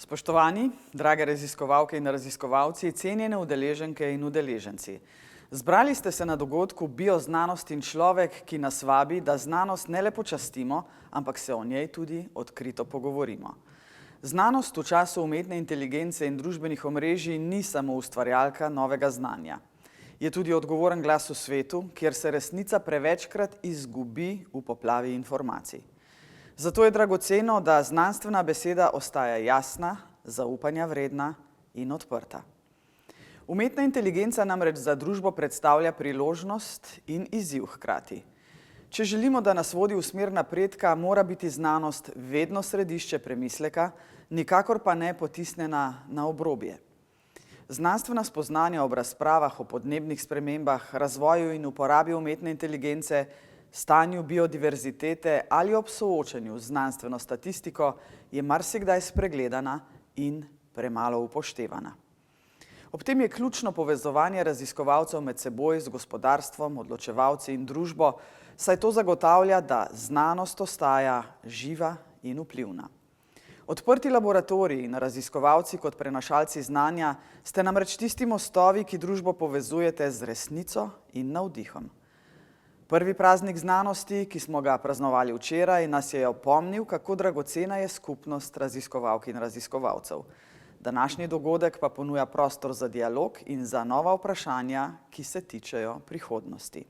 Spoštovani, drage raziskovalke in raziskovalci, cenjene udeleženke in udeleženci. Zbrali ste se na dogodku Bioznanost in človek, ki nas vabi, da znanost ne le počastimo, ampak se o njej tudi odkrito pogovorimo. Znanost v času umetne inteligence in družbenih omrežij ni samo ustvarjalka novega znanja. Je tudi odgovoren glas v svetu, kjer se resnica prevečkrat izgubi v poplavi informacij. Zato je dragoceno, da znanstvena beseda ostaja jasna, zaupanja vredna in odprta. Umetna inteligenca namreč za družbo predstavlja priložnost in izziv hkrati. Če želimo, da nas vodi v smer napredka, mora biti znanost vedno središče premisleka, nikakor pa ne potisnjena na obrobje. Znanstvena spoznanja ob razpravah o podnebnih spremembah, razvoju in uporabi umetne inteligence, stanju biodiverzitete ali ob soočanju z znanstveno statistiko je marsikdaj spregledana in premalo upoštevana. Ob tem je ključno povezovanje raziskovalcev med seboj z gospodarstvom, odločevalci in družbo, saj to zagotavlja, da znanost ostaja živa in vplivna. Odprti laboratoriji in raziskovalci kot prenašalci znanja ste namreč tisti mostovi, ki družbo povezujete z resnico in navdihom. Prvi praznik znanosti, ki smo ga praznovali včeraj, nas je opomnil, kako dragocena je skupnost raziskovalk in raziskovalcev. Današnji dogodek pa ponuja prostor za dialog in za nova vprašanja, ki se tičejo prihodnosti.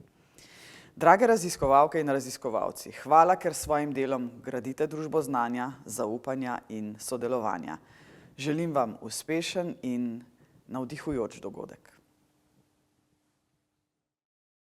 Drage raziskovalke in raziskovalci, hvala, ker s svojim delom gradite družbo znanja, zaupanja in sodelovanja. Želim vam uspešen in navdihujoč dogodek.